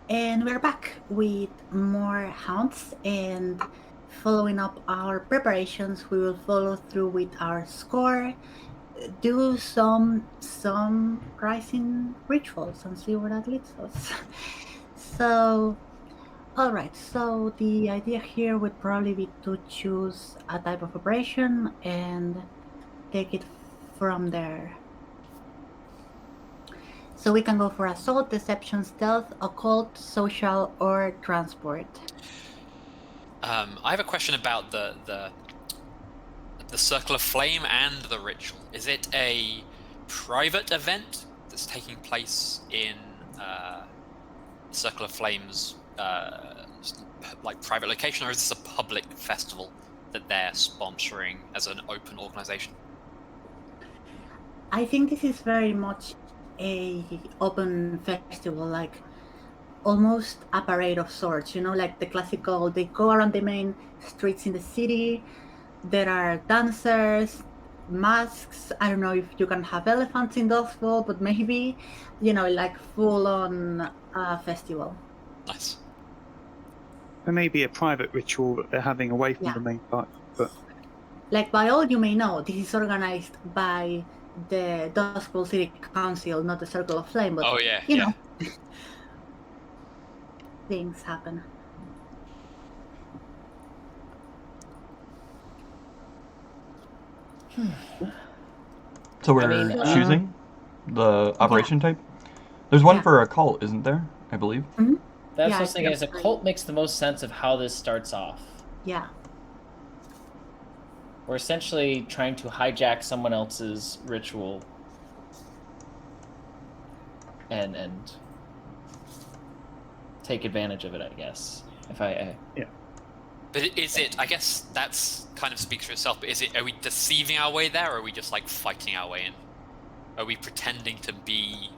And we're back with more hounds, and following up our preparations, we will follow through with our score, do some rising rituals, and see where that leads us. So, all right. So the idea here would probably be to choose a type of operation and take it from there. So we can go for assault, deception, stealth, occult, social, or transport. I have a question about the circle of flame and the ritual. Is it a private event that's taking place in circle of flames, like private location, or is this a public festival that they're sponsoring as an open organization? I think this is very much a open festival, like almost a parade of sorts, like the classical, they go around the main streets in the city, there are dancers, masks. I don't know if you can have elephants in Dustfall, but maybe, like full on festival. Nice. There may be a private ritual that they're having away from the main part, but like by all you may know, this is organized by the Dustfall City Council, not the Circle of Flame, but you know, things happen. So we're choosing the operation type? There's one for a cult, isn't there? I believe. Mm-hmm. That's what I was thinking, is a cult makes the most sense of how this starts off. Yeah. We're essentially trying to hijack someone else's ritual and take advantage of it, I guess. Yeah. But is it, I guess that's kind of speaks for itself, but are we deceiving our way there, or are we just like fighting our way in? Are we pretending to be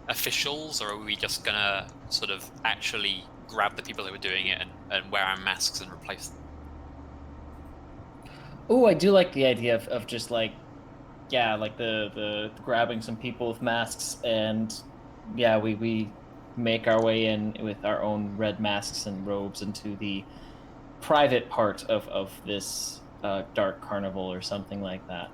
officials, or are we just gonna sort of actually grab the people who are doing it and wear our masks and replace them? Oh, I do like the idea of just like, like the grabbing some people with masks, and we make our way in with our own red masks and robes into the private part of this dark carnival or something like that.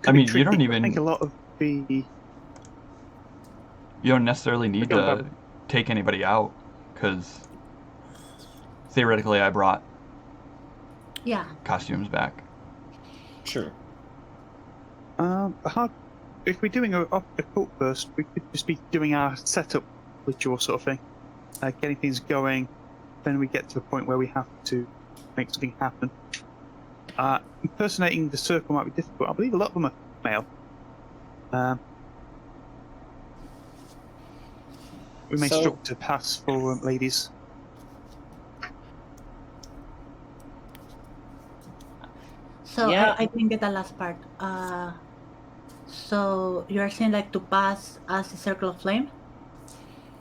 I mean, you don't even. I think a lot of the. You don't necessarily need to take anybody out, because theoretically, I brought costumes back. Sure. If we're doing a cult first, we could just be doing our setup ritual sort of thing, getting things going. Then we get to the point where we have to make something happen. Impersonating the circle might be difficult. I believe a lot of them are male. We may struggle to pass for ladies. So I didn't get the last part. So you are saying like to pass as a Circle of Flame?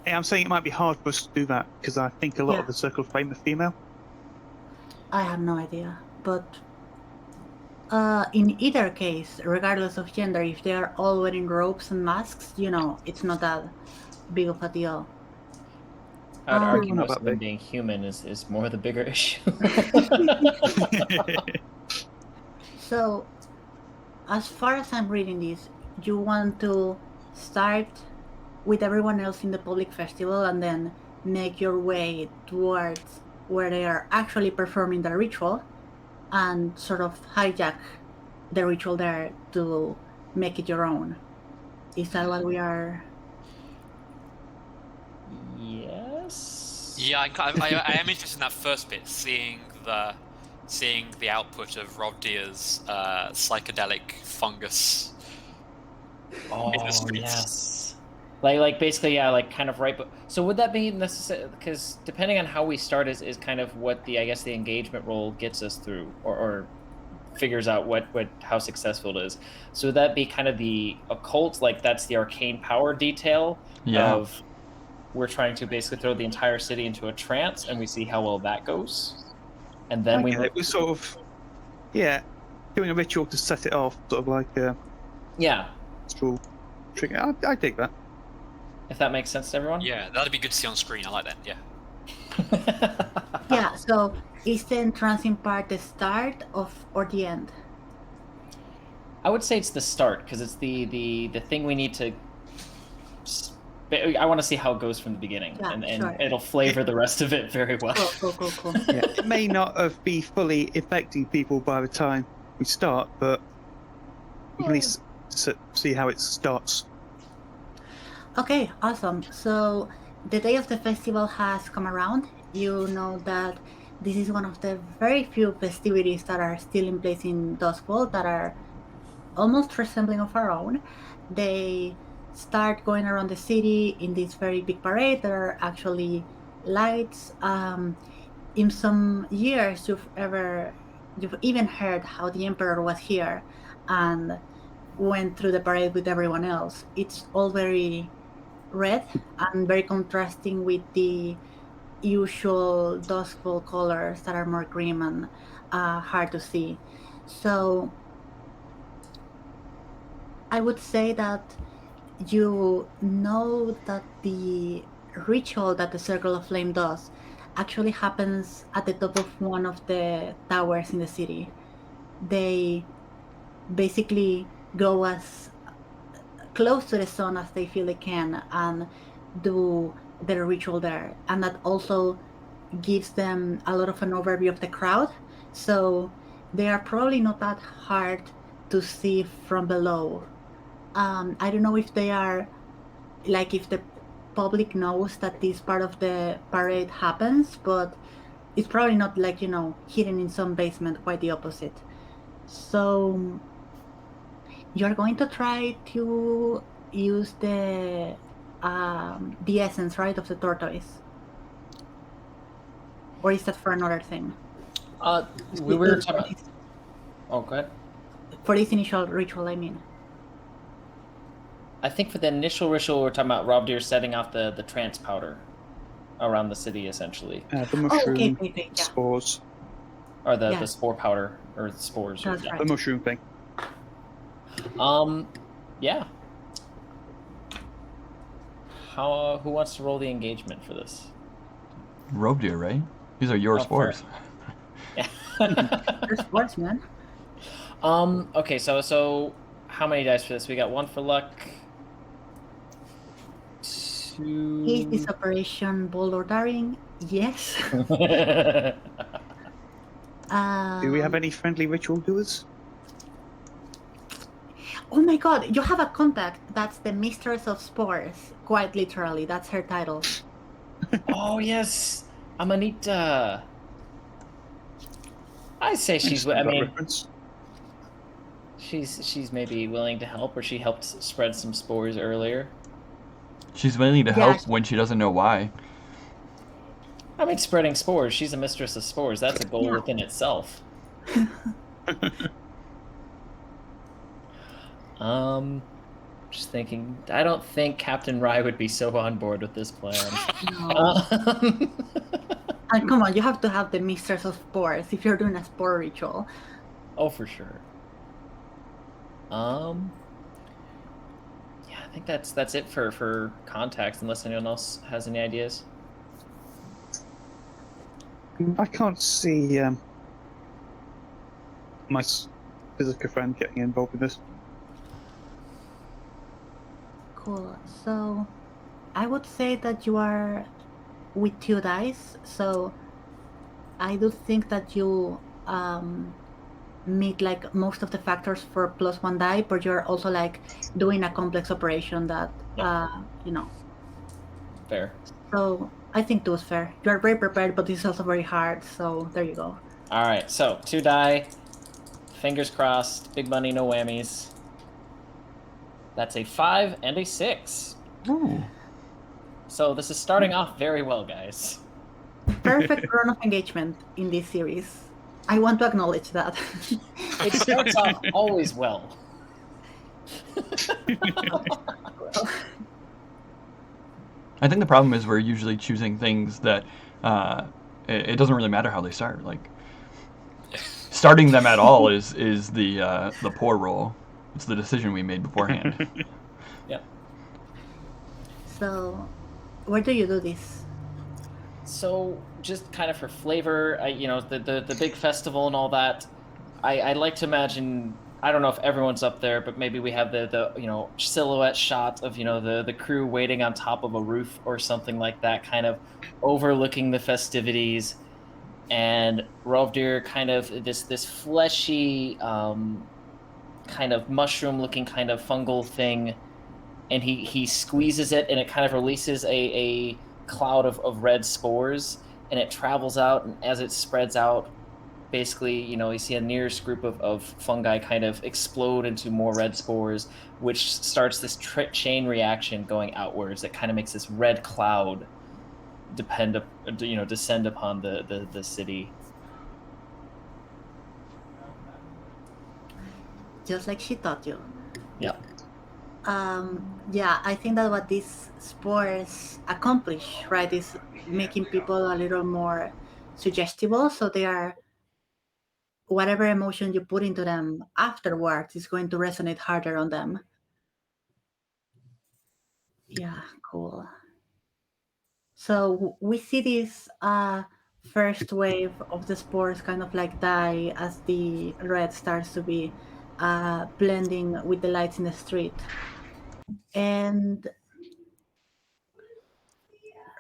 Yeah, I'm saying it might be hard for us to do that, because I think a lot of the Circle of Flame are female. I have no idea, but in either case, regardless of gender, if they are all wearing robes and masks, it's not that big of a deal. I'd argue most of them being human is more the bigger issue. So, as far as I'm reading this, you want to start with everyone else in the public festival and then make your way towards where they are actually performing the ritual and sort of hijack the ritual there to make it your own. Is that what we are? Yes. Yeah, I am interested in that first bit, seeing the output of Rovdyr's psychedelic fungus. Oh, in the streets. Yes. Like basically, like kind of right. But so would that be necessary? Because depending on how we start is kind of what the engagement roll gets us through, or figures out how successful it is. So would that be kind of the occult, like that's the arcane power detail of we're trying to basically throw the entire city into a trance, and we see how well that goes, and then we're sort of doing a ritual to set it off, sort of like Yeah. Astral trigger. I take that. If that makes sense to everyone. Yeah, that'd be good to see on screen. I like that. Yeah. Yeah, so is the entrancing part the start of or the end? I would say it's the start because it's the thing we need to. I want to see how it goes from the beginning, Yeah, and sure. it'll flavor the rest of it very well. Cool. Yeah, it may not be fully affecting people by the time we start, but we can at least see how it starts. Okay, awesome. So the day of the festival has come around. You know that this is one of the very few festivities that are still in place in Dustfall that are almost resembling of our own. They start going around the city in this very big parade. There are actually lights. In some years, you've even heard how the Emperor was here and went through the parade with everyone else. It's all very red and very contrasting with the usual Dustfall colors that are more grim and hard to see. So I would say that you know that the ritual that the Circle of Flame does actually happens at the top of one of the towers in the city. They basically go as close to the sun as they feel they can and do their ritual there. And that also gives them a lot of an overview of the crowd. So they are probably not that hard to see from below. I don't know if they are, like, if the public knows that this part of the parade happens, but it's probably not, like, you know, hidden in some basement, quite the opposite. So you're going to try to use the essence, right, of the tortoise? Or is that for another thing? We were talking. Oh, go ahead. For this initial ritual, I mean. I think for the initial ritual, we're talking about Rovdyr setting off the trance powder around the city, essentially. The mushroom okay, yeah. spores. Or the spore powder, or the spores. That's yeah. right. The mushroom thing. Yeah. Who wants to roll the engagement for this? Rovdyr, right? These are your spores. Yeah. They're sports, man. Okay, so how many dice for this? We got 1 for luck. 2. Is this operation bold or daring? Yes. Do we have any friendly ritual doers? Oh my god, you have a contact. That's the Mistress of Spores. Quite literally, that's her title. Oh yes, Amanita. I say she's. I mean, reference. she's maybe willing to help, or she helped spread some spores earlier. She's willing to help when she doesn't know why. I mean, spreading spores. She's a mistress of spores. That's a goal within itself. Just thinking. I don't think Captain Rye would be so on board with this plan. No. And come on, you have to have the Mistress of Spores if you're doing a spore ritual. Oh, for sure. Yeah, I think that's it for contacts. Unless anyone else has any ideas. I can't see my physical friend getting involved in this. Cool. So I would say that you are with 2 dice. So I do think that you meet like most of the factors for +1 die, but you're also like doing a complex operation that you know. Fair. So I think 2 is fair. You are very prepared, but this is also very hard. So there you go. All right. So 2 die. Fingers crossed. Big money, no whammies. That's a 5 and a 6. Ooh. So this is starting off very well, guys. Perfect run of engagement in this series. I want to acknowledge that. It starts off always well. I think the problem is we're usually choosing things that it doesn't really matter how they start. Like starting them at all is the poor roll. It's the decision we made beforehand. Yep. So, where do you do this? So just kind of for flavor, the big festival and all that. I'd like to imagine. I don't know if everyone's up there, but maybe we have the silhouette shot of the crew waiting on top of a roof or something like that, kind of overlooking the festivities, and Rovdyr kind of this fleshy kind of mushroom looking kind of fungal thing, and he squeezes it and it kind of releases a cloud of red spores, and it travels out, and as it spreads out, basically, you see a nearest group of fungi kind of explode into more red spores, which starts this chain reaction going outwards that kind of makes this red cloud descend upon the city. Just like she taught you. Yeah. Yeah, I think that what these spores accomplish, right, is making people a little more suggestible, so they are, whatever emotion you put into them afterwards is going to resonate harder on them. Yeah, cool. So we see this first wave of the spores kind of like die as the red starts to be blending with the lights in the street. And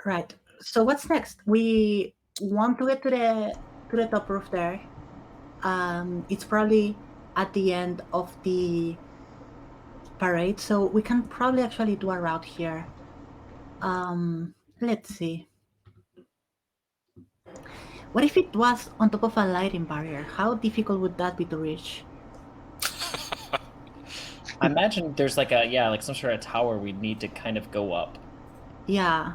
right, so what's next? We want to get to the top roof there. It's probably at the end of the parade, so we can probably actually do a route here. Let's see. What if it was on top of a lighting barrier? How difficult would that be to reach? I imagine there's like some sort of tower we'd need to kind of go up. Yeah.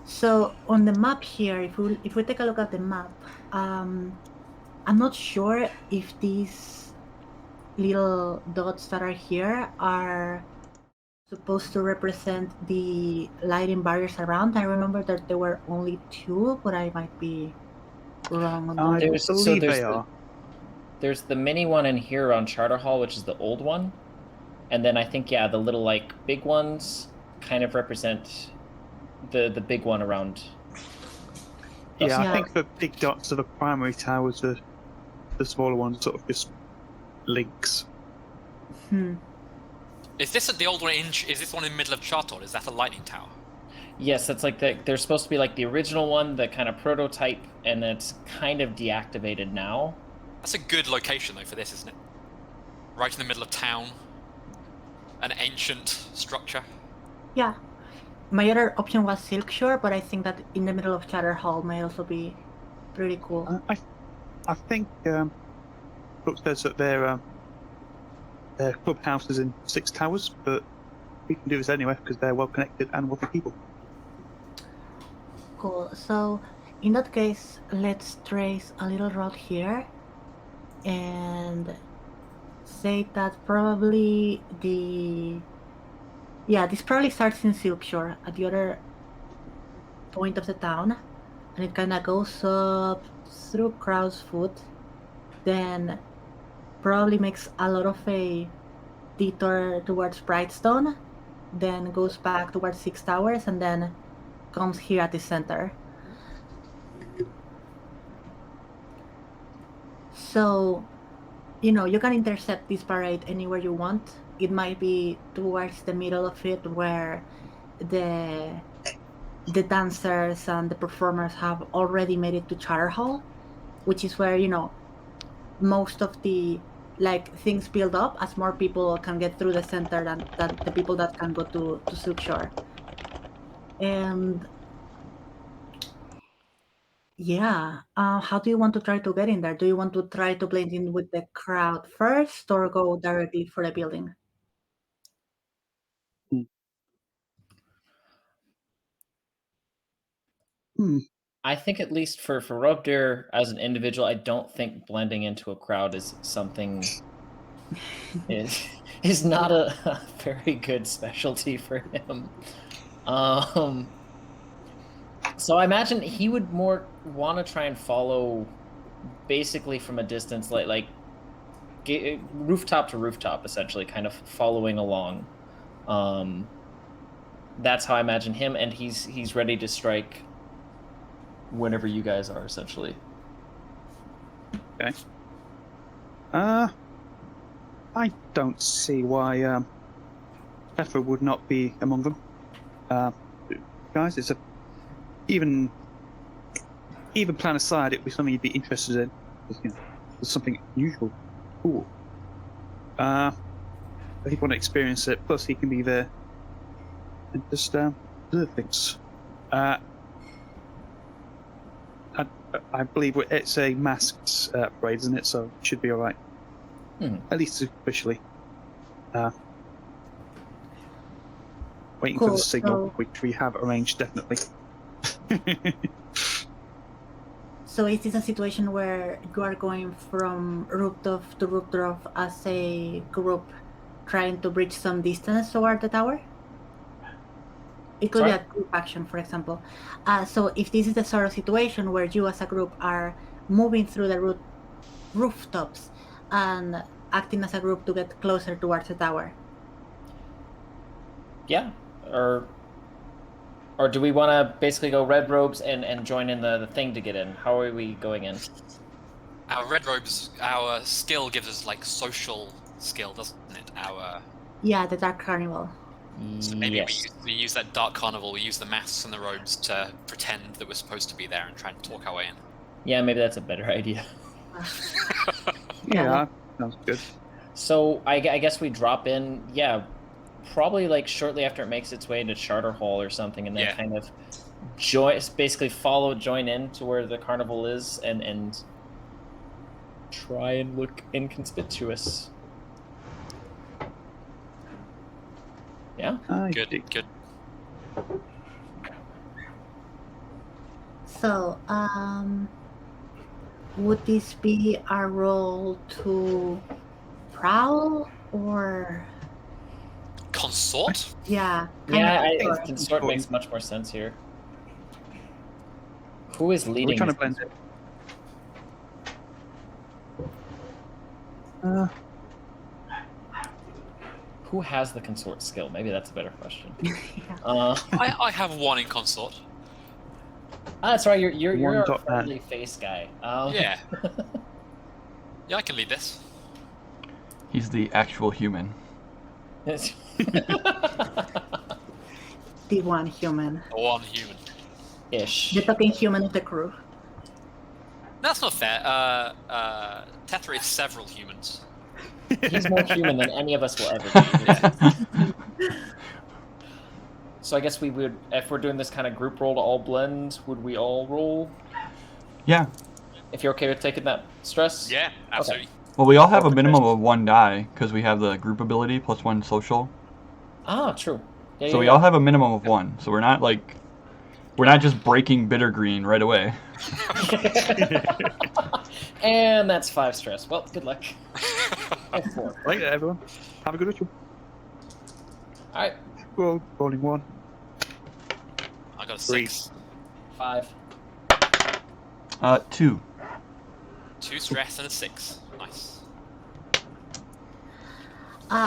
So on the map here, if we take a look at the map, I'm not sure if these little dots that are here are supposed to represent the lighting barriers around. I remember that there were only 2, but I might be wrong on that. I believe they are. There's the mini one in here on Charter Hall, which is the old one. And then I think, the little, big ones kind of represent the big one around. Yeah, I think the big dots are the primary towers, the smaller ones sort of just links. Is this the old one is this one in the middle of Chartor? Is that a lightning tower? Yes, that's they're supposed to be like the original one, the kind of prototype, and it's kind of deactivated now. That's a good location, though, for this, isn't it? Right in the middle of town. An ancient structure. Yeah. My other option was Silkshore, but I think that in the middle of Charter Hall might also be pretty cool. I think Brooke says that their clubhouse is in 6 towers, but we can do this anyway because they're well connected and wealthy people. Cool. So in that case, let's trace a little route here and say that probably this probably starts in Silkshore at the other point of the town, and it kind of goes up through Crow's Foot, then probably makes a lot of a detour towards Brightstone, then goes back towards 6 Towers, and then comes here at the center. So, you can intercept this parade anywhere you want. It might be towards the middle of it where the dancers and the performers have already made it to Charter Hall, which is where, most of the things build up as more people can get through the center than the people that can go to Silkshore. And how do you want to try to get in there? Do you want to try to blend in with the crowd first or go directly for the building? I think at least for Rovdyr as an individual, I don't think blending into a crowd is something is not a very good specialty for him. So I imagine he would more want to try and follow basically from a distance, like rooftop to rooftop, essentially, kind of following along. That's how I imagine him, and he's ready to strike whenever you guys are, essentially. Okay. I don't see why Tethera would not be among them. Guys, it's even plan aside, it'd be something you'd be interested in. You know, it's something unusual, cool. I think you want to experience it. Plus, he can be there and just observe things. I believe it's a masked parade, isn't it? So it should be all right. At least officially. Waiting for the signal, which we have arranged, definitely. So is this a situation where you are going from rooftop to rooftop as a group, trying to bridge some distance toward the tower? It could be a group action, for example. So if this is the sort of situation where you as a group are moving through the rooftops and acting as a group to get closer towards the tower. Yeah, or do we want to basically go red robes and join in the thing to get in? How are we going in? Our red robes, our skill gives us like social skill, doesn't it? Yeah, the Dark Carnival. So maybe we use that Dark Carnival, we use the masks and the robes to pretend that we're supposed to be there and try and talk our way in. Yeah, maybe that's a better idea. Yeah, sounds good. So I guess we drop in, probably like shortly after it makes its way into Charter Hall or something, and then kind of basically join in to where the carnival is and try and look inconspicuous. Yeah. Good. So, would this be our role to prowl or consort? Yeah. I think consort makes much more sense here. Who is leading? We're trying to blend it. Who has the consort skill? Maybe that's a better question. I have one in consort. That's right. You're a friendly face guy. Yeah. Yeah, I can lead this. He's the actual human. The one human. The one human. Ish. The talking human of the crew. That's not fair. Tethera is several humans. He's more human than any of us will ever be. So I guess we would, if we're doing this kind of group roll to all blend, would we all roll? Yeah. If you're okay with taking that stress? Yeah, absolutely. Okay. Well, we all have a minimum of 1 die, because we have the group ability plus 1 social. Ah, true. Yeah, so we all have a minimum of 1, so we're not just breaking Bittergreen right away. And that's 5 stress. Well, good luck. Right, everyone. Have a good ritual. Alright. Rolling 1. I got a 6. 5. 2. 2 stress and a 6. Nice.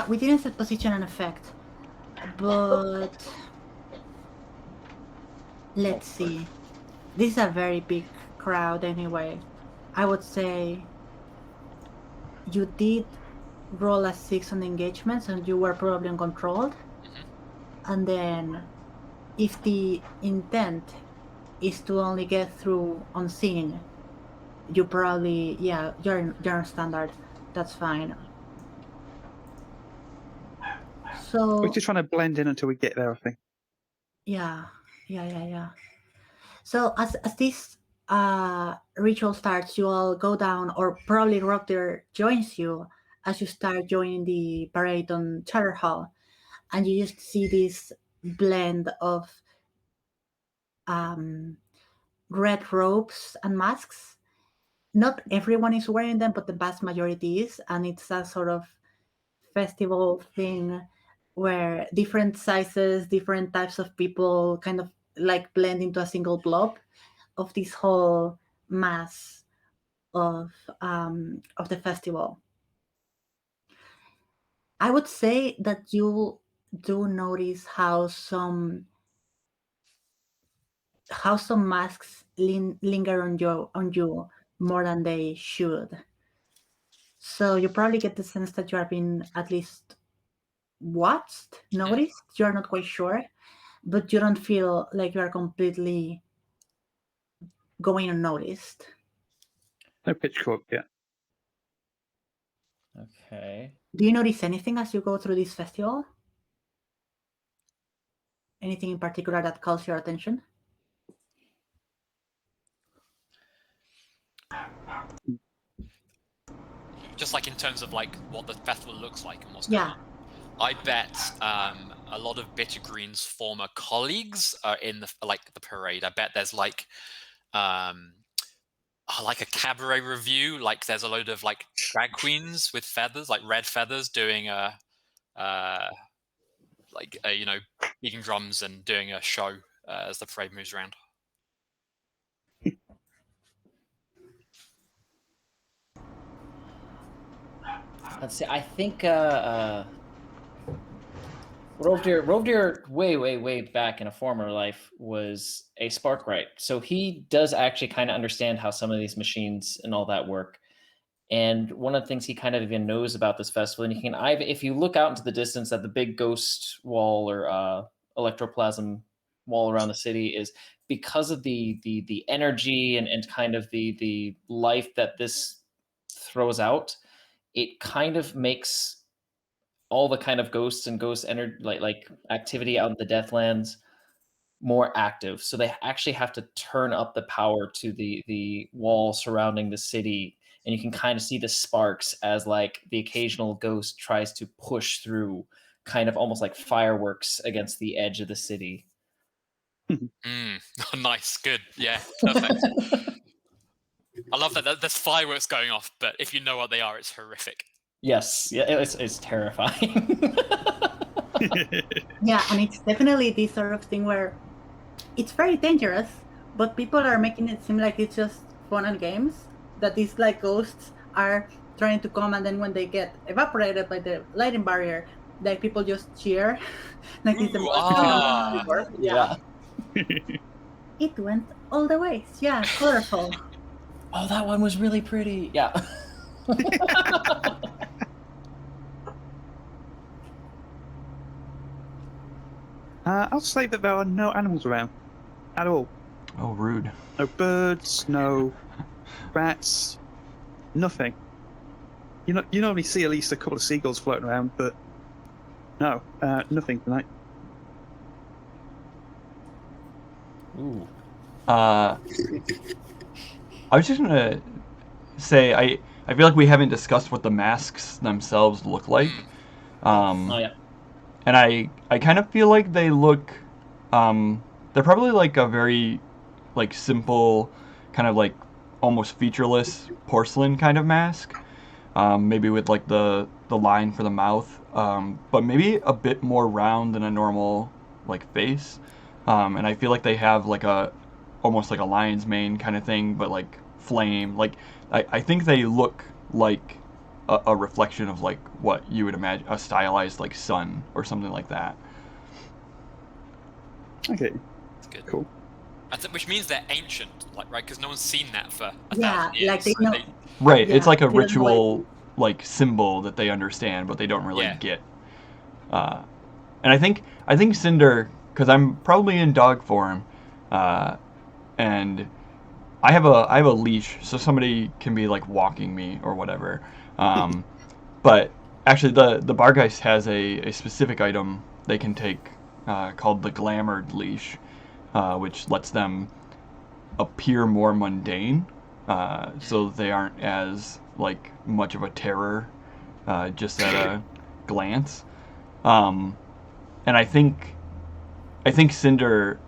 We didn't set position and effect, but let's see. This is a very big crowd anyway. I would say you did roll a 6 on engagements and you were probably uncontrolled. And then if the intent is to only get through unseen, you probably, you're standard. That's fine. So we're just trying to blend in until we get there, I think. Yeah. So as this ritual starts, you all go down, or probably Rovdyr joins you as you start joining the parade on Charter Hall, and you just see this blend of red robes and masks. Not everyone is wearing them, but the vast majority is, and it's a sort of festival thing where different sizes, different types of people kind of like blend into a single blob of this whole mass of the festival. I would say that you do notice how some masks linger on you more than they should. So you probably get the sense that you are being at least watched, noticed. You're not quite sure, but you don't feel like you are completely going unnoticed. No pitchfork yet. Okay. Do you notice anything as you go through this festival? Anything in particular that calls your attention? Just like in terms of like what the festival looks like and what's Yeah. going on. I bet a lot of Bittergreen's former colleagues are in the parade. I bet there's like a cabaret review. Like there's a load of like drag queens with feathers, like red feathers, doing beating drums and doing a show as the parade moves around. Let's see. I think Rovdyr way back in a former life was a Sparkwright. So he does actually kind of understand how some of these machines and all that work. And one of the things he kind of even knows about this festival, and if you look out into the distance at the big ghost wall or electroplasm wall around the city, is because of the energy and kind of the life that this throws out, it kind of makes all the kind of ghosts and ghost energy like activity out in the Deathlands more active. So they actually have to turn up the power to the wall surrounding the city, and you can kind of see the sparks as like the occasional ghost tries to push through, kind of almost like fireworks against the edge of the city. Nice, good, yeah, perfect. I love that there's fireworks going off, but if you know what they are, it's horrific. Yes, yeah, it's terrifying. Yeah, and it's definitely this sort of thing where it's very dangerous, but people are making it seem like it's just fun and games. That these like ghosts are trying to come, and then when they get evaporated by the lighting barrier, like people just cheer. Like it's the most yeah. It went all the ways. Yeah, colorful. Oh, that one was really pretty. Yeah. I'll say that there are no animals around at all. Oh, rude. No birds, no rats, nothing. You normally see at least a couple of seagulls floating around, but no, nothing tonight. Ooh. I was just gonna say I feel like we haven't discussed what the masks themselves look like. Oh yeah. And I kind of feel like they look, they're probably like a very, like, simple, kind of like almost featureless porcelain kind of mask. Maybe with like the line for the mouth, but maybe a bit more round than a normal like face. And I feel like they have like almost like a lion's mane kind of thing, but like flame. Like I think they look like a reflection of like what you would imagine a stylized like sun or something like that. Okay, That's good. cool. Which means they're ancient, like, right? Because no one's seen that for 1,000 Yeah, years. like they so know. Right, Yeah, it's like a they don't know ritual like symbol that they understand, but they don't really Yeah. get. And I think Cinder, because I'm probably in dog form, and I have a leash, so somebody can be like walking me or whatever. But actually, the Barghest has a specific item they can take called the Glamored Leash, which lets them appear more mundane, so they aren't as like much of a terror just at a glance. And I think Cinder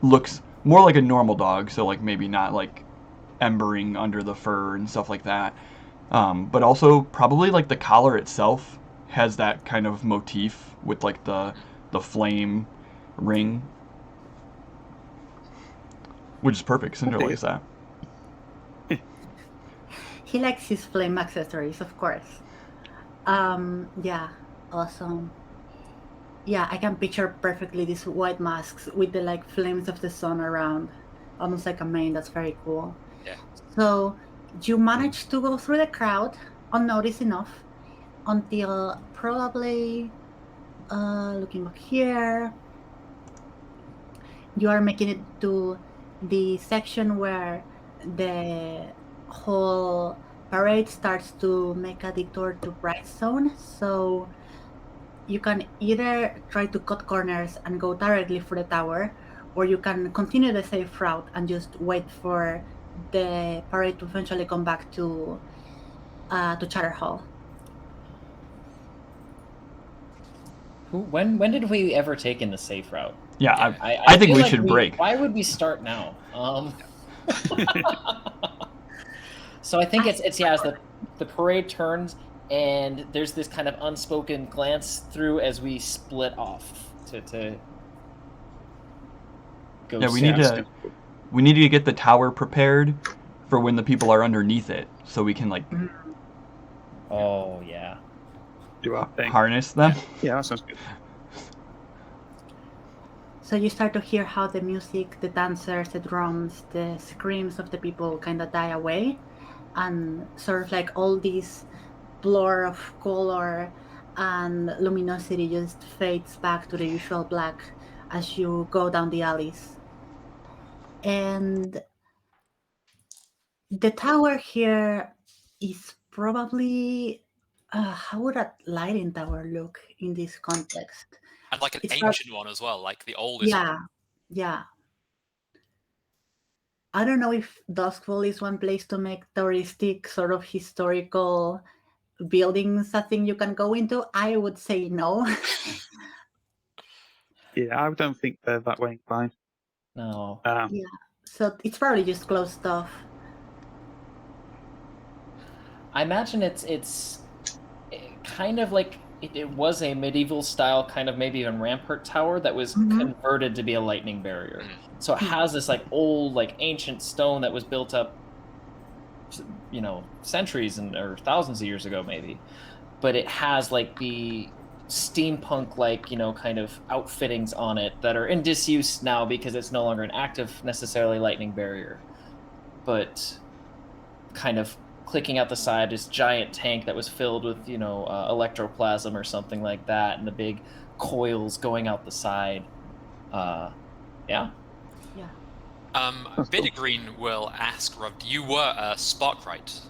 looks more like a normal dog, so like maybe not like embering under the fur and stuff like that. But also probably like the collar itself has that kind of motif with like the flame ring, which is perfect. Cinder likes that. He likes his flame accessories, of course. Yeah. Awesome. Yeah, I can picture perfectly these white masks with the like flames of the sun around, almost like a mane. That's very cool. Yeah. So you manage to go through the crowd unnoticed enough until probably looking back here, you are making it to the section where the whole parade starts to make a detour to Bright Zone. So you can either try to cut corners and go directly for the tower, or you can continue the safe route and just wait for the parade to eventually come back to Chatter Hall. When did we ever take in the safe route? Yeah, I think feel we like should break. Why would we start now? So I think it's as the parade turns and there's this kind of unspoken glance through as we split off to go. Yeah, we need to get the tower prepared for when the people are underneath it, so we can like. Oh yeah. Do our thing. Harness them. Yeah, that sounds good. So you start to hear how the music, the dancers, the drums, the screams of the people kind of die away, and sort of like all this blur of color and luminosity just fades back to the usual black as you go down the alleys. And the tower here is probably how would a lighting tower look in this context? And like an It's ancient one as well, like the oldest one. Yeah. I don't know if Duskfall is one place to make touristic, sort of historical buildings a thing you can go into. I would say no. Yeah, I don't think they're that way inclined. No. Yeah, so it's probably just closed stuff. I imagine it's kind of like it was a medieval style, kind of maybe even rampart tower that was converted to be a lightning barrier. So it has this like old, like ancient stone that was built up, you know, centuries or thousands of years ago maybe. But it has like the steampunk, like, you know, kind of outfittings on it that are in disuse now because it's no longer an active necessarily lightning barrier. But kind of clicking out the side, this giant tank that was filled with, you know, electroplasm or something like that, and the big coils going out the side. Yeah. Bittergreen will ask Rovdyr, you were a Sparkrite,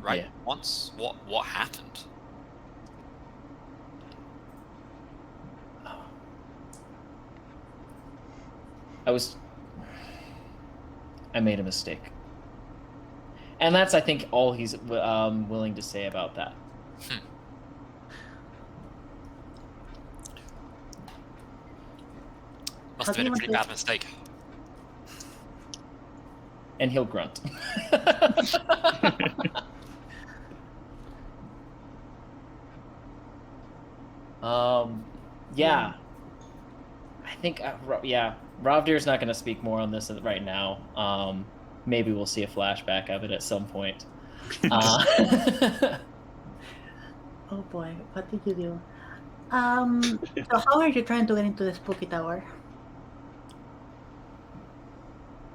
right? Yeah. Once. What happened? I made a mistake. And that's, I think, all he's willing to say about that. Must have been a pretty bad mistake. And he'll grunt. Yeah. I think, Rovdyr's not going to speak more on this right now. Maybe we'll see a flashback of it at some point. Oh boy, what did you do? So how are you trying to get into the spooky tower?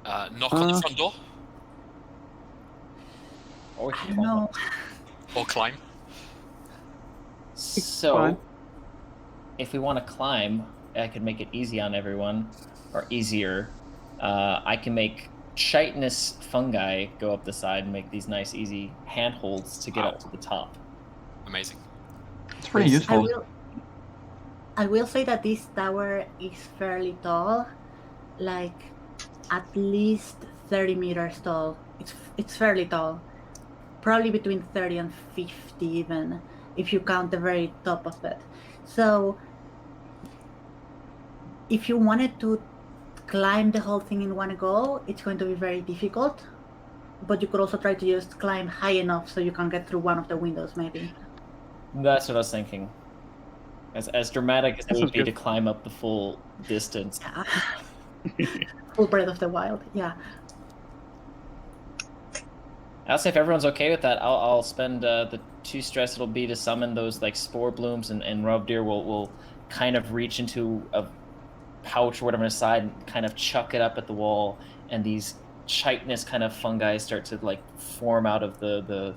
Knock on the front door? Or I don't know. Or climb? So, if we want to climb, I could make it easy on everyone, or easier. I can make chitinous fungi go up the side and make these nice, easy handholds to get up to the top. Amazing. It's pretty useful. I will say that this tower is fairly tall, like at least 30 meters tall. It's fairly tall, probably between 30 and 50 even, if you count the very top of it. So if you wanted to climb the whole thing in one go, it's going to be very difficult, but you could also try to just climb high enough so you can get through one of the windows maybe. That's what I was thinking. As dramatic as it would be to climb up the full distance. Full Breath of the Wild, yeah. I'll say if everyone's okay with that, I'll spend the too stressed it'll be to summon those like spore blooms, and Rovdyr will kind of reach into a pouch or whatever on his side and kind of chuck it up at the wall, and these chitinous kind of fungi start to like form out of the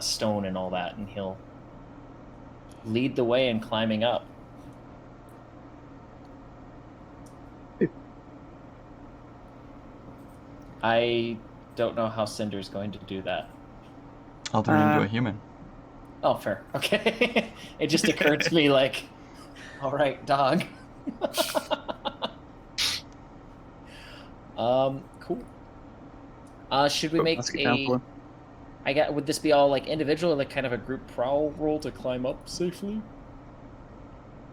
stone and all that, and he'll lead the way in climbing up. I don't know how Cinder's going to do that. I'll turn into a human. Oh, fair. Okay. It just occurred to me like, all right, dog. Cool. Should we make Let's get down for it. would this be all like individual, or like kind of a group prowl roll to climb up safely?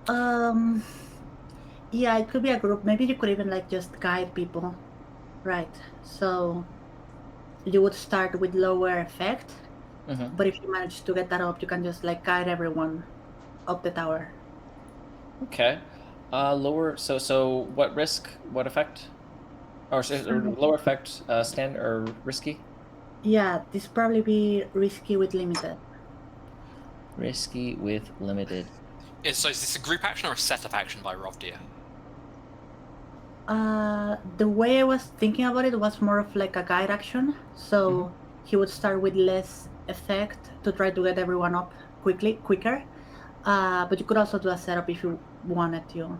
Yeah, it could be a group. Maybe you could even like just guide people. Right. So you would start with lower effect, but if you manage to get that up, you can just like guide everyone up the tower. Okay. Lower. So what risk? What effect? Or lower effect, standard or risky? Yeah, this probably be risky with limited. Risky with limited. So is this a group action or a setup action by Rovdyr? The way I was thinking about it was more of like a guide action. So he would start with less effect to try to get everyone up quicker. But you could also do a setup if you wanted to.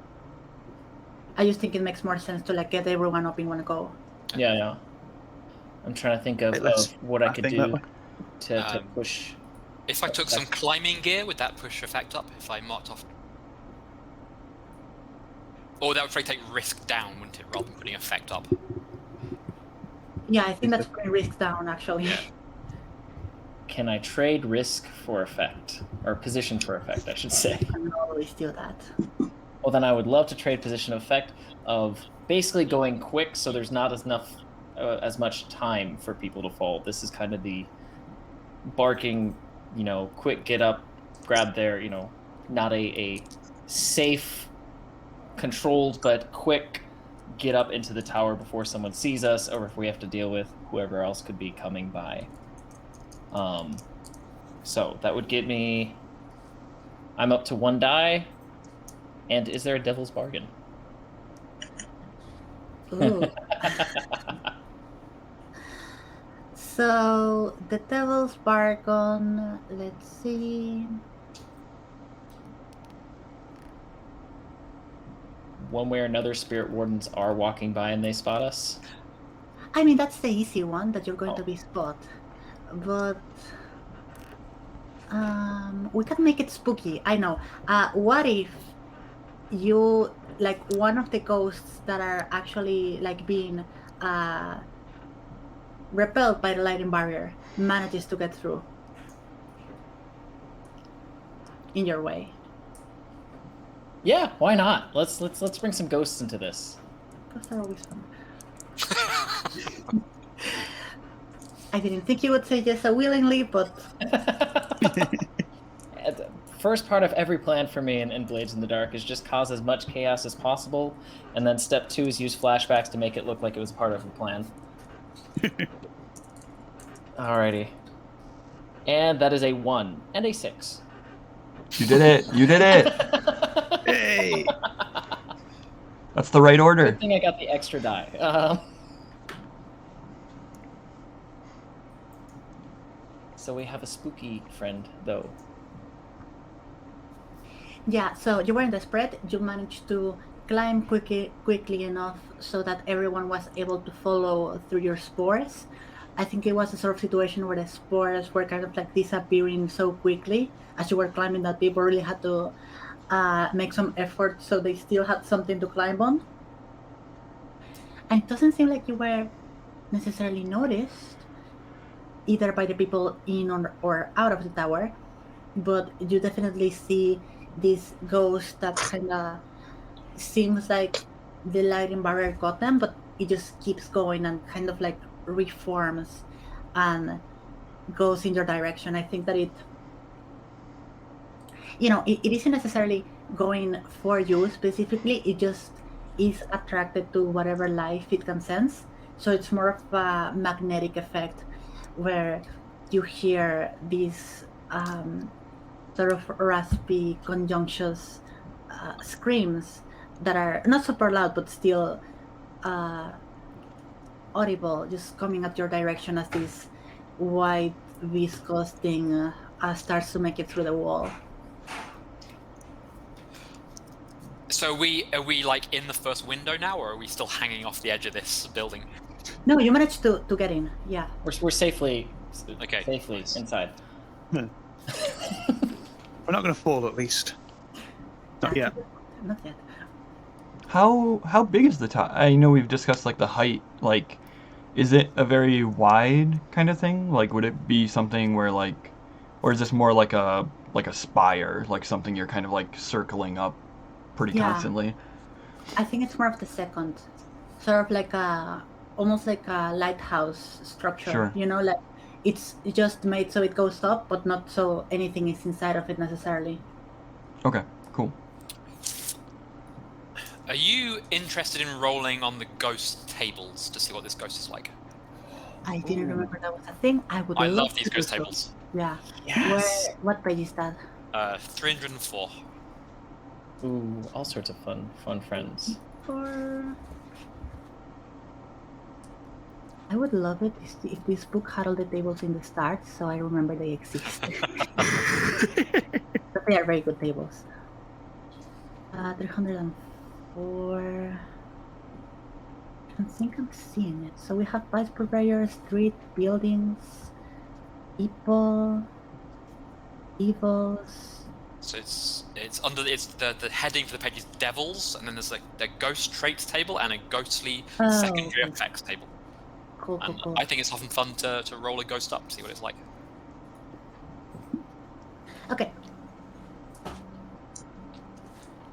I just think it makes more sense to like get everyone up in one go. Yeah. I'm trying to think of what I could do to push. If I took some climbing gear, would that push effect up if I marked off? Or that would probably take risk down, wouldn't it, rather than putting effect up? Yeah, I think that's putting risk down, actually. Yeah. Can I trade risk for effect? Or position for effect, I should say. I can always do that. Well, then I would love to trade position of effect of basically going quick, so there's not as much time for people to fall. This is kind of the barking, quick get up, grab there, not a safe, controlled, but quick get up into the tower before someone sees us, or if we have to deal with whoever else could be coming by. So that would get me... I'm up to 1 die. And is there a devil's bargain? Ooh. So the devil's bargain, let's see. One way or another, spirit wardens are walking by and they spot us. I mean, that's the easy one that you're going to be spot. But we can make it spooky. I know. What if you, like, one of the ghosts that are actually like being repelled by the lighting barrier manages to get through in your way? Yeah, why not? Let's bring some ghosts into this. Ghosts are always fun. I didn't think you would say yes so willingly, but First part of every plan for me in Blades in the Dark is just cause as much chaos as possible, and then step 2 is use flashbacks to make it look like it was part of the plan. Alrighty. And that is a 1 and a 6. You did it! You did it! Hey! That's the right order. Good thing I got the extra die. So we have a spooky friend, though. yeah, so you were in the spread, you managed to climb quickly enough so that everyone was able to follow through your spores. I think it was a sort of situation where the spores were kind of like disappearing so quickly as you were climbing that people really had to make some effort so they still had something to climb on. And it doesn't seem like you were necessarily noticed either by the people in or out of the tower, but you definitely see this ghost that kind of seems like the lighting barrier got them, but it just keeps going and kind of like reforms and goes in your direction. I think that it isn't necessarily going for you specifically, it just is attracted to whatever life it can sense. So it's more of a magnetic effect where you hear these sort of raspy, conjunctious screams that are not super loud, but still audible, just coming at your direction as this white, viscous thing starts to make it through the wall. So are we like in the first window now, or are we still hanging off the edge of this building? No, you managed to get in. Yeah. We're safely Okay. inside. We're not going to fall, at least. Not yet. Not yet. How big is the top? I know we've discussed like the height. Like, is it a very wide kind of thing? Like, would it be something where like, or is this more like a spire, like something you're kind of like circling up pretty constantly? I think it's more of the second, sort of like almost like a lighthouse structure. Sure. You know, like it's just made so it goes up, but not so anything is inside of it necessarily. Okay, cool. Are you interested in rolling on the ghost tables to see what this ghost is like? I didn't remember that was a thing. I love these to do ghost so. tables. Yeah. Yes. What page is that? 304. Ooh, all sorts of fun friends. I would love it if this book had all the tables in the start, so I remember they exist. But they are very good tables. 304. I don't think I'm seeing it. So we have vice purveyor, street, buildings, people, evils. So it's under the heading for the page is devils, and then there's like the ghost traits table and a ghostly secondary okay. effects table. Cool. I think it's often fun to roll a ghost up, see what it's like. Okay.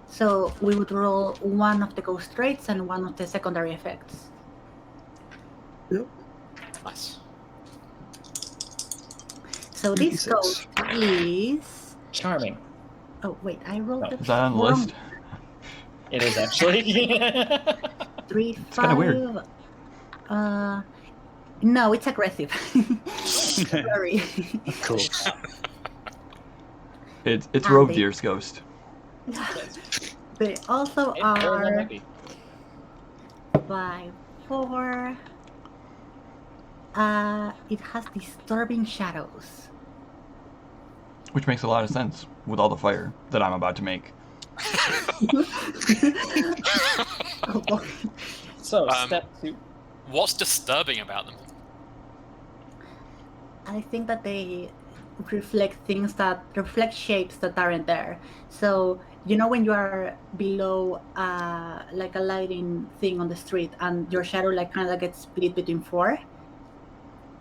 So we would roll one of the ghost traits and one of the secondary effects. Yep. Nice. So this 26. ghost is... Charming. Oh, wait, I rolled it. Is that on the wrong. list? It is actually. 3, 5. It's kinda weird. No, it's aggressive. Sorry. Of course. It's they- Rovdyr's ghost. They also It very well are might be. 5, 4. It has disturbing shadows. Which makes a lot of sense with all the fire that I'm about to make. Oh, boy. So step 2. What's disturbing about them? I think that they reflect shapes that aren't there. So you know when you are below like a lighting thing on the street and your shadow like kind of gets split between 4?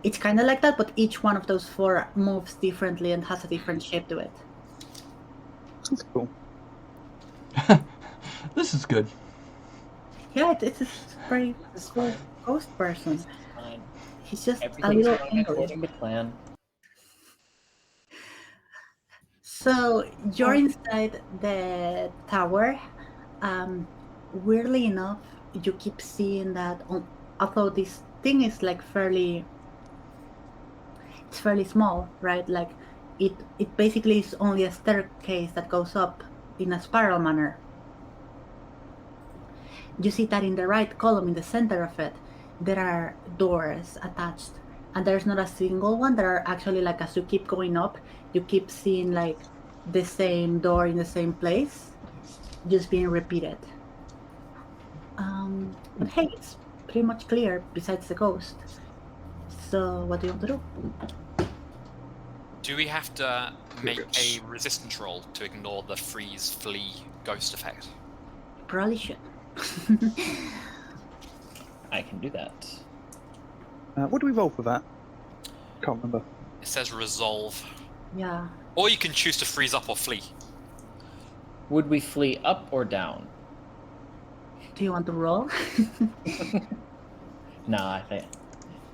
It's kind of like that, but each one of those 4 moves differently and has a different shape to it. That's cool. This is good. Yeah, it's a very small ghost person. Fine. He's just a Everything's little going angry. according to plan. So you're inside the tower. Weirdly enough, you keep seeing that although this thing is like fairly small, right? Like it basically is only a staircase that goes up in a spiral manner. You see that in the right column, in the center of it, there are doors attached, and there's not a single one. There are actually, like, as you keep going up, you keep seeing like the same door in the same place, just being repeated. But hey, it's pretty much clear besides the ghost. So what do you want to do? Do we have to make a resistance roll to ignore the freeze, flee, ghost effect? Probably should. I can do that. What do we roll for that? Can't remember. It says resolve. Yeah. Or you can choose to freeze up or flee. Would we flee up or down? Do you want to roll? Nah,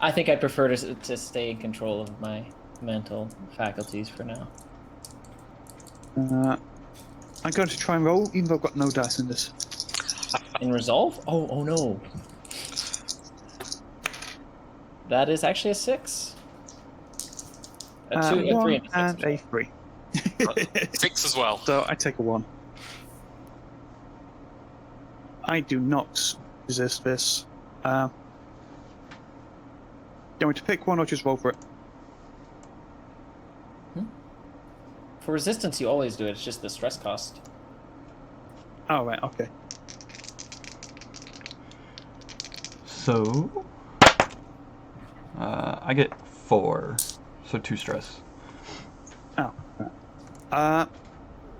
I think I'd prefer to stay in control of my mental faculties for now. I'm going to try and roll, even though I've got no dice in this. In resolve? Oh no. That is actually a 6. A 2, a 3, 1 and a 6. and a 3. 6 as well. So I take a 1. I do not resist this. Do you want me to pick one or just roll for it? For resistance, you always do it. It's just the stress cost. Oh, right, okay. So, I get 4, so 2 stress. Oh, right.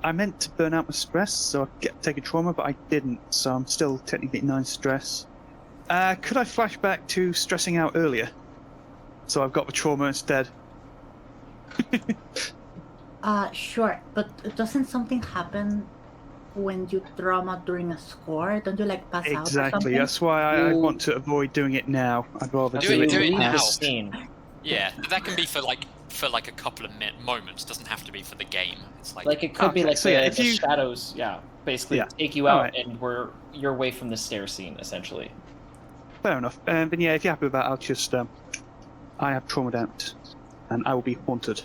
I meant to burn out my stress, so I take a trauma, but I didn't, so I'm still technically 9 stress. Could I flash back to stressing out earlier? So I've got the trauma instead. Sure, but doesn't something happen when you trauma during a score? Don't you like pass out or Exactly, something? that's why I want to avoid doing it now. I'd rather Do it now. past. Yeah, that can be for like a couple of moments. Doesn't have to be for the game. It's Like it could be like so the, yeah, if the you- shadows, basically take you out, and you're away from the stair scene essentially. Fair enough. Then yeah, if you're happy with that, I'll just I have traumaed out, and I will be haunted.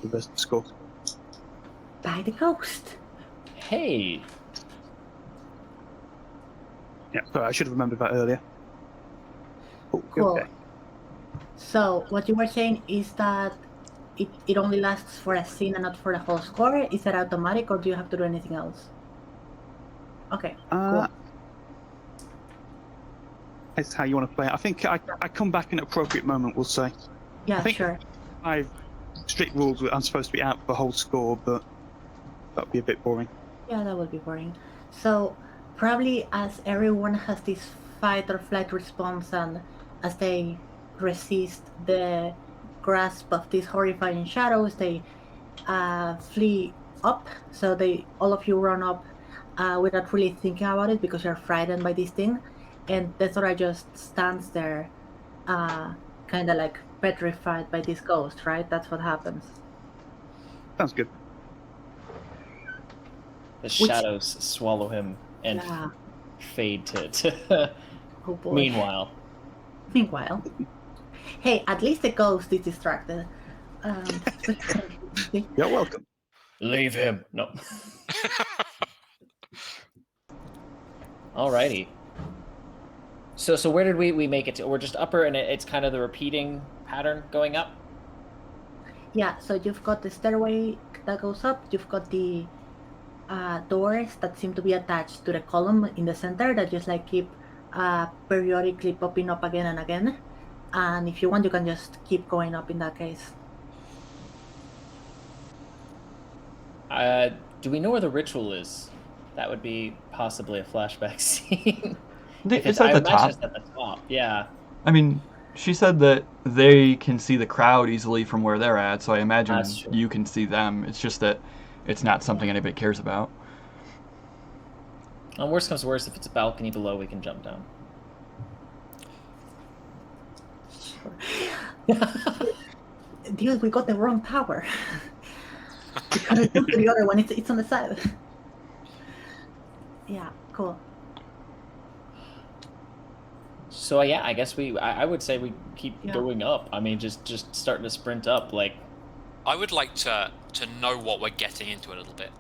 With the score. By the ghost. Hey, Yeah, sorry, I should have remembered that earlier. Oh, Cool. okay. So what you were saying is that it only lasts for a scene and not for the whole score? Is that automatic, or do you have to do anything else? Okay, cool. That's how you want to play it. I think I come back in an appropriate moment, we'll say. Yeah, I think sure. I've strict rules that I'm supposed to be out for the whole score, but that would be a bit boring. Yeah, that would be boring. So probably as everyone has this fight or flight response, and as they resist the grasp of these horrifying shadows, they flee up. So all of you run up without really thinking about it because you're frightened by this thing, and Tethera just stands there, kind of like petrified by this ghost. Right? That's what happens. Sounds good. the shadows swallow him and Yeah. fade to. Oh boy. Meanwhile, hey, at least the ghost is distracted. You're welcome. leave him. No. Alrighty. So where did we make it to? We're just upper, and it's kind of the repeating pattern going up. Yeah, so you've got the stairway that goes up, you've got the doors that seem to be attached to the column in the center that just like keep periodically popping up again and again. And if you want, you can just keep going up in that case. Do we know where the ritual is? That would be possibly a flashback scene. It's at the top. It's at the top, yeah. I mean, she said that they can see the crowd easily from where they're at, so I imagine That's true. you can see them. It's just that it's not something anybody cares about. And worst comes to worst, if it's a balcony below, we can jump down. Dude, we got the wrong tower. We gotta jump to the other one, it's on the side. Yeah, cool. So yeah, I guess I would say we keep Yeah. going up. I mean, just starting to sprint up, like. I would like to know what we're getting into a little bit.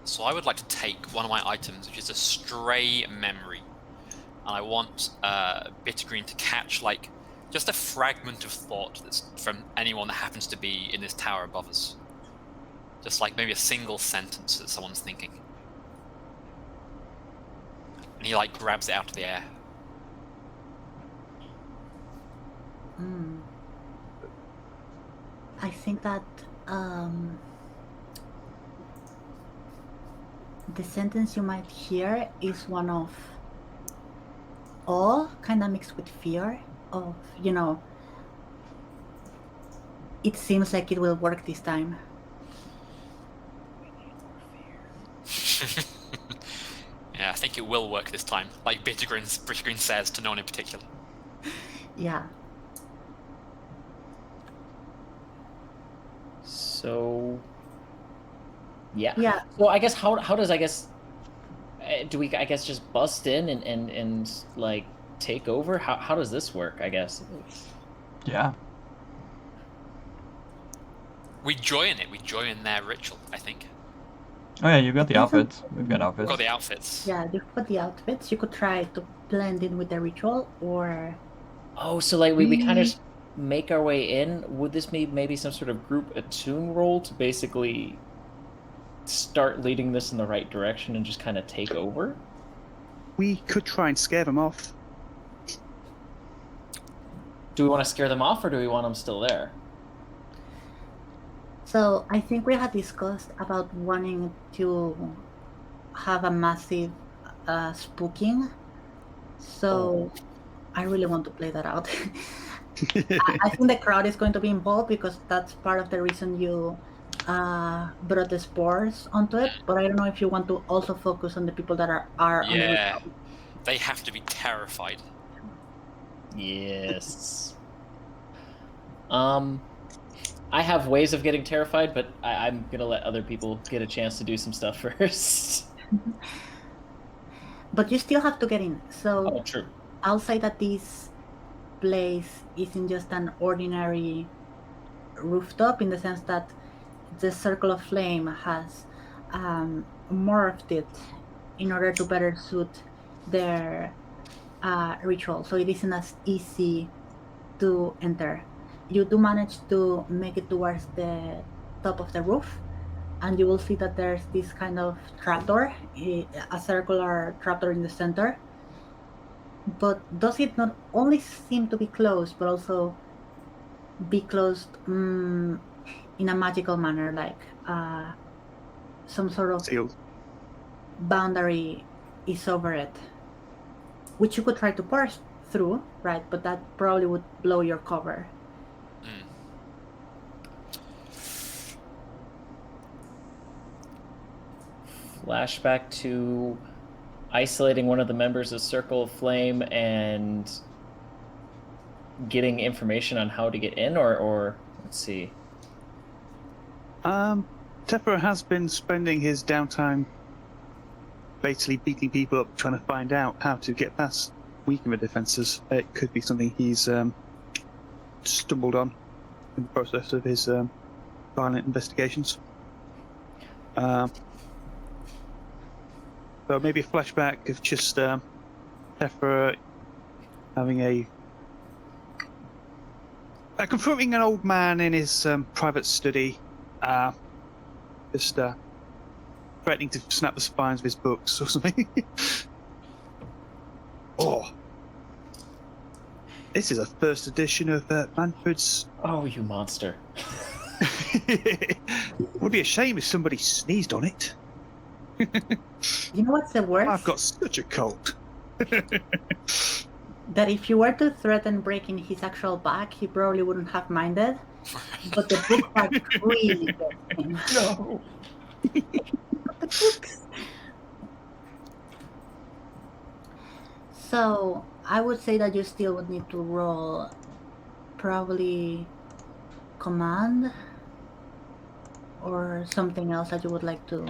So I would like to take one of my items, which is a stray memory, and I want Bittergreen to catch like just a fragment of thought that's from anyone that happens to be in this tower above us. Just like maybe a single sentence that someone's thinking, and he like grabs it out of the air. I think that the sentence you might hear is one of awe, kind of mixed with fear, of, it seems like it will work this time. Yeah, I think it will work this time, like Bittergreen says to no one in particular. Yeah. So. Yeah. Yeah. So I guess how does do we just bust in and like take over? How does this work? I guess. Yeah. We join it. We join their ritual, I think. Oh yeah, you've got the outfits. We've got We've outfits. got the outfits. Yeah, you've got the outfits. You could try to blend in with the ritual, or Oh, so like we kind of make our way in. Would this be maybe some sort of group attune role to basically start leading this in the right direction and just kind of take over? We could try and scare them off. Do we want to scare them off, or do we want them still there? so I think we had discussed about wanting to have a massive spooking. So I really want to play that out. I think the crowd is going to be involved because that's part of the reason you brought the spores onto it. But I don't know if you want to also focus on the people that are on the Yeah. ritual. They have to be terrified. Yes. I have ways of getting terrified, but I'm gonna let other people get a chance to do some stuff first. But you still have to get in. So Oh, true. I'll say that this place isn't just an ordinary rooftop in the sense that the circle of flame has morphed it in order to better suit their ritual. So it isn't as easy to enter. You do manage to make it towards the top of the roof, and you will see that there's this kind of trapdoor, a circular trapdoor in the center. But does it not only seem to be closed, but also be closed in a magical manner, like some sort of Sealed. boundary is over it, which you could try to burst through, right? But that probably would blow your cover. Flashback to isolating one of the members of Circle of Flame and getting information on how to get in, or let's see. Tethera has been spending his downtime basically beating people up, trying to find out how to get past weaken the defenses. It could be something he's stumbled on in the process of his violent investigations. So maybe a flashback of just Tethera having confronting an old man in his private study, just threatening to snap the spines of his books or something. Oh, this is a first edition of Manfred's. Oh, you monster! Would be a shame if somebody sneezed on it. You know what's the worst? I've got such a cold. That if you were to threaten breaking his actual back, he probably wouldn't have minded. But the book bag really gets him. No. The books. So I would say that you still would need to roll probably command or something else that you would like to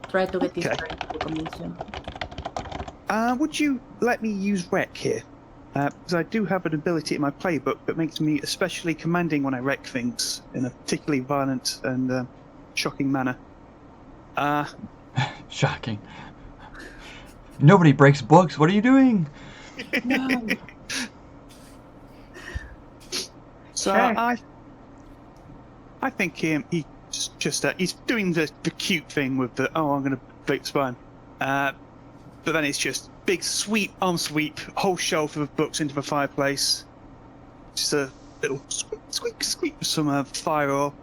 try to get this Okay. person to convince you. Would you let me use wreck here? Because I do have an ability in my playbook that makes me especially commanding when I wreck things in a particularly violent and shocking manner. Shocking. Nobody breaks books. What are you doing? No. So Sure. I think he's just he's doing the cute thing with the I'm going to break the spine, but then it's just big sweep arm sweep, whole shelf of books into the fireplace, just a little squeak with some fire oil.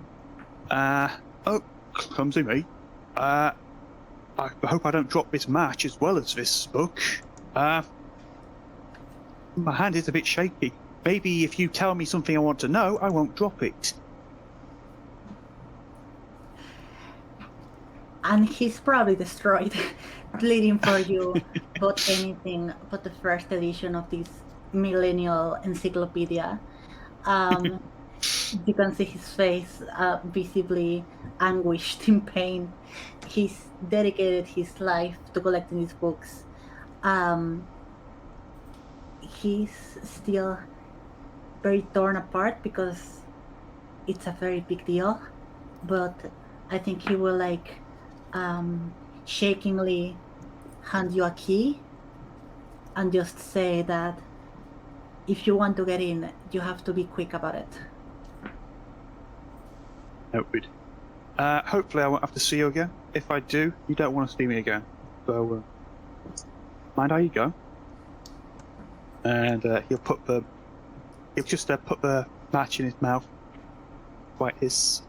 Oh, clumsy me. I hope I don't drop this match as well as this book. My hand is a bit shaky. Maybe if you tell me something I want to know, I won't drop it. And he's probably destroyed, bleeding for you, but anything but the first edition of this millennial encyclopedia. You can see his face visibly anguished in pain. He's dedicated his life to collecting these books. He's still very torn apart because it's a very big deal. but I think he will like shakingly hand you a key and just say that if you want to get in, you have to be quick about it. Noted. Hopefully I won't have to see you again. If I do, you don't want to see me again. So, mind how you go. And he'll just put the match in his mouth, quite hiss,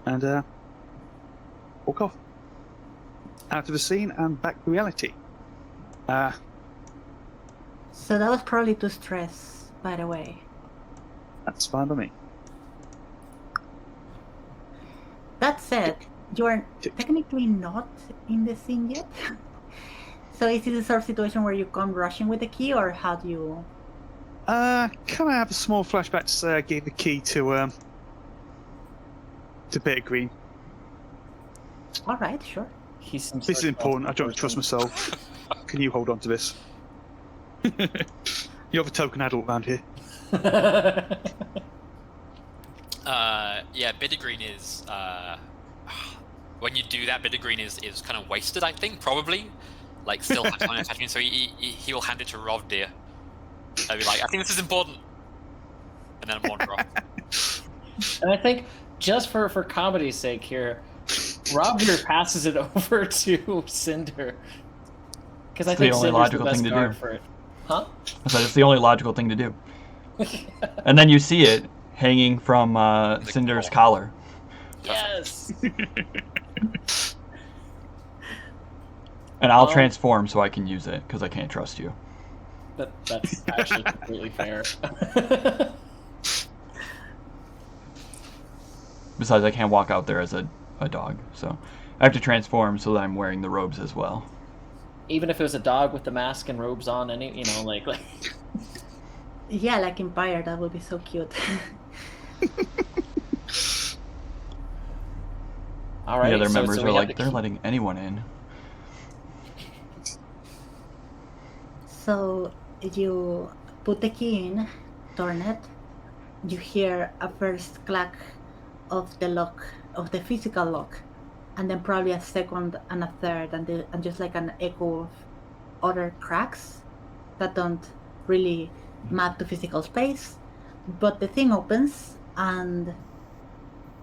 and walk off. Out of the scene and back to reality. So that was probably too stress, by the way. That's fine by me. That said, you are technically not in the scene yet. So is it a sort of situation where you come rushing with the key, or how do you... Can I have a small flashback to say I gave the key to Bittergreen? Alright, sure. This is important, I don't trust myself. Can you hold on to this? You're the token adult around here. Yeah, Bittergreen is when you do that, Bittergreen is kind of wasted, I think, probably. Like still has on attachment, so he will hand it to Rovdyr. I'll be like, I think this is important. And then I'm wander off. And I think just for comedy's sake here, Rovdyr passes it over to Cinder. Because I think the only Cinder's logical the best thing to guard do. for it. Huh? So it's the only logical thing to do. And then you see it hanging from Cinder's collar. Yes! And I'll transform so I can use it, because I can't trust you. That's actually completely fair. Besides, I can't walk out there as a dog, so I have to transform so that I'm wearing the robes as well. Even if it was a dog with the mask and robes on, like... Yeah, like Empire, that would be so cute. All right, The other members so are we have like, they're letting anyone in. So you put the key in, turn it, you hear a first clack of the lock, of the physical lock, and then probably a second and a third, and just like an echo of other cracks that don't really map to physical space. But the thing opens and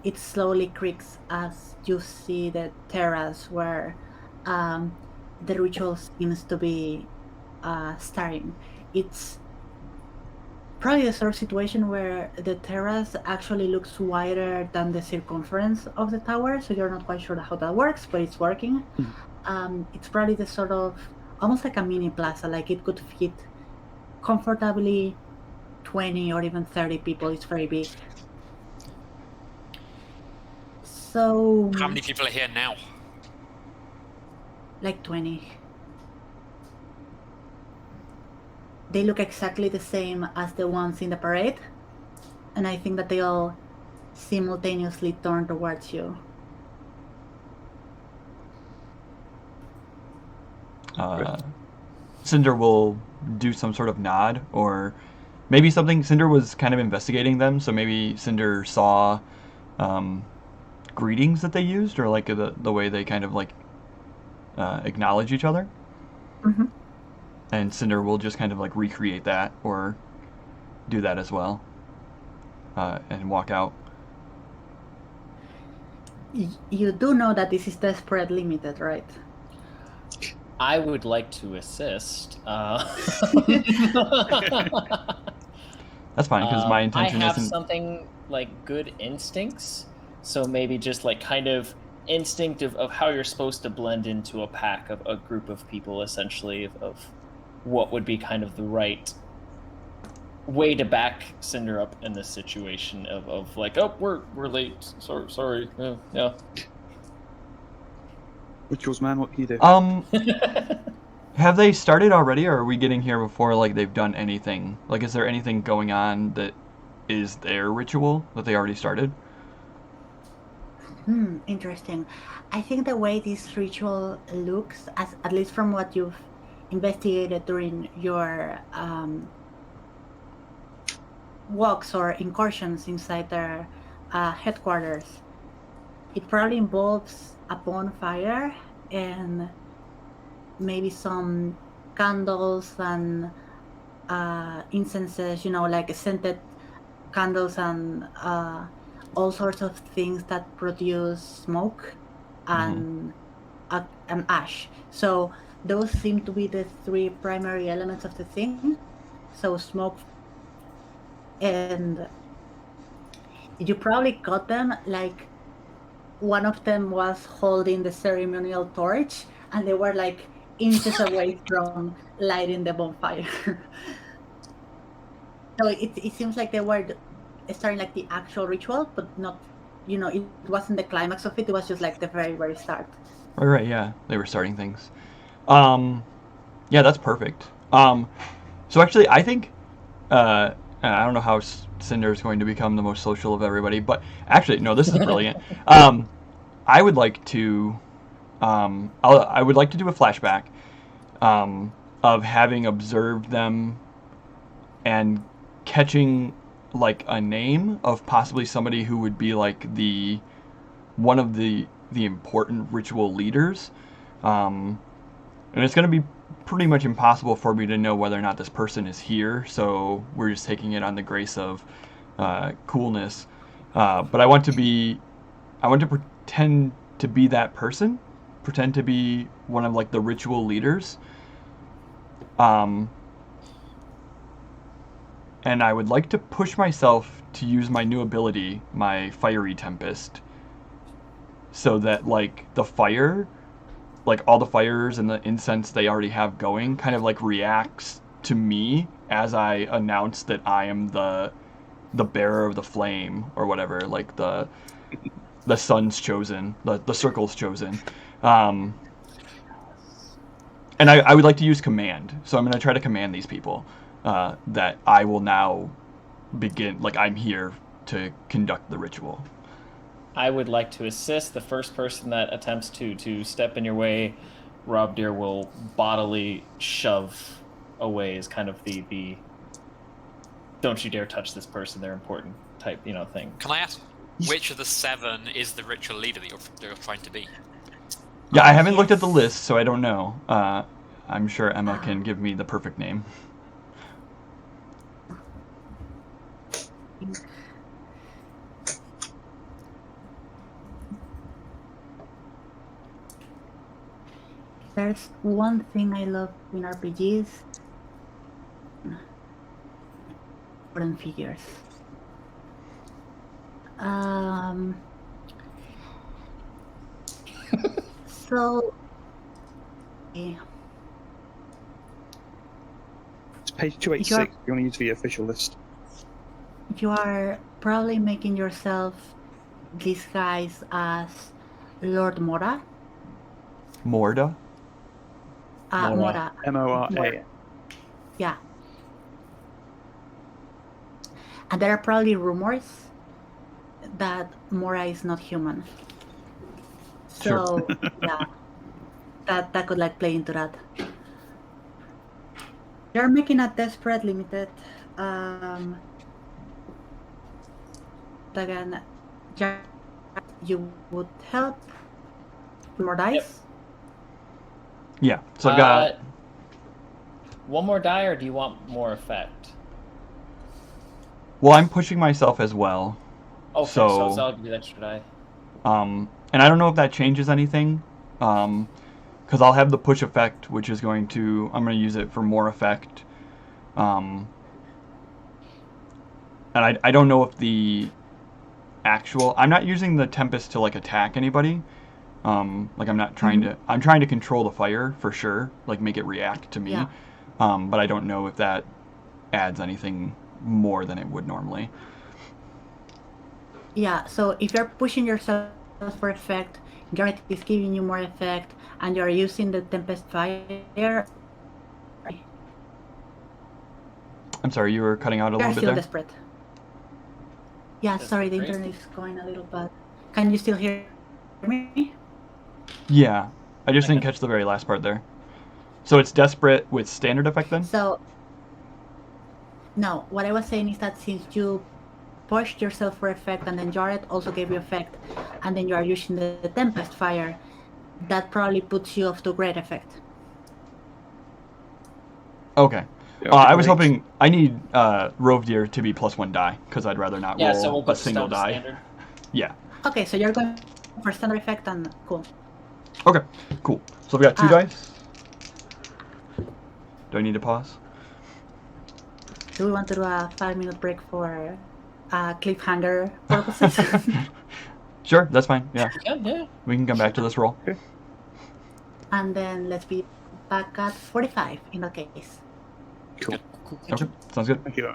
it slowly creaks as you see the terrace where the ritual seems to be starting. It's probably the sort of situation where the terrace actually looks wider than the circumference of the tower, so you're not quite sure how that works, but it's working. It's probably the sort of almost like a mini plaza, like it could fit comfortably 20 or even 30 people. It's very big. So How many people are here now? like 20. They look exactly the same as the ones in the parade, and I think that they all simultaneously turn towards you. Cinder will do some sort of nod, or maybe something. Cinder was kind of investigating them, so maybe Cinder saw greetings that they used, or like the way they kind of like acknowledge each other. Mm-hmm. And Cinder will just kind of like recreate that, or do that as well, and walk out. You do know that this is Desperate Limited, right? I would like to assist. That's fine, because my intention I have isn't... something like good instincts, so maybe just like kind of instinct of how you're supposed to blend into a pack of a group of people, essentially, of what would be kind of the right way to back Cinder up in this situation of like, oh, we're late. Sorry. Yeah. Rituals, man, what can you do? Have they started already, or are we getting here before like they've done anything? Like, is there anything going on that is their ritual that they already started? Interesting. I think the way this ritual looks, at least from what you've investigated during your walks or incursions inside their headquarters, it probably involves a bonfire and maybe some candles and incenses, like scented candles and all sorts of things that produce smoke and ash. So those seem to be the three primary elements of the thing. So smoke, and you probably got them, like one of them was holding the ceremonial torch and they were like inches away from lighting the bonfire. So it seems like they were starting like the actual ritual, but not, it wasn't the climax of it. It was just like the very, very start. Right, yeah. They were starting things. Yeah, that's perfect. So actually, I think, and I don't know how Cinder is going to become the most social of everybody, but actually, no, this is brilliant. I would like to, I would like to do a flashback of having observed them and catching like a name of possibly somebody who would be like one of the important ritual leaders, and it's going to be pretty much impossible for me to know whether or not this person is here, so we're just taking it on the grace of coolness, but I want to pretend to be that person, pretend to be one of like the ritual leaders, and I would like to push myself to use my new ability, my Fiery Tempest, so that like the fire, like all the fires and the incense they already have going, kind of like reacts to me as I announce that I am the bearer of the flame or whatever, like the sun's chosen, the circle's chosen. And I would like to use command, so I'm going to try to command these people that I will now begin, like I'm here to conduct the ritual. I would like to assist. The first person that attempts to step in your way, Rovdyr will bodily shove away as kind of the don't you dare touch this person, they're important type, thing. Can I ask, which of the 7 is the ritual leader that you're trying to be? Yeah, I haven't looked at the list, so I don't know. I'm sure Emma can give me the perfect name. There's one thing I love in RPGs. Important figures. So, yeah. It's page 286. You want to use the official list. You are probably making yourself disguise as Lord Mora. Morda? Mora. M-O-R-A. Yeah. And there are probably rumors that Mora is not human. So, yeah, that could like play into that. You're making a desperate limited. Again, you would help with more dice. Yep. Yeah, so I've got one more die, or do you want more effect? Well, I'm pushing myself as well. Okay, so I'll give you that extra die. And I don't know if that changes anything, because I'll have the push effect, which is I'm going to use it for more effect. And I don't know if the I'm not using the Tempest to like attack anybody. Like I'm not trying to, I'm trying to control the fire for sure, like make it react to me. Yeah. But I don't know if that adds anything more than it would normally. Yeah, so if you're pushing yourself for effect, Garrett is giving you more effect, and you're using the Tempest Fire. I'm sorry, you were cutting out a You're little bit still there? desperate. Yeah, sorry, the internet is going a little bad. Can you still hear me? Yeah, I just didn't catch the very last part there. So it's desperate with standard effect then? So, no, what I was saying is that since you pushed yourself for effect, and then Jared also gave you effect, and then you are using the Tempest Fire, that probably puts you off to great effect. Okay. Yeah, I was great. hoping I need Rovdyr to be +1 die because I'd rather not Yeah, roll so we'll go a single down to die. standard. Yeah. Okay, so you're going for standard effect, and cool. Okay. Cool. So we got 2 Ah. dice. Do I need to pause? Do we want to do a 5-minute break for cliffhanger purposes? Sure, that's fine. Yeah, Yeah. we can come back to this roll. And then let's be back at 45 in that case. Cool. Okay, sounds good. Thank you.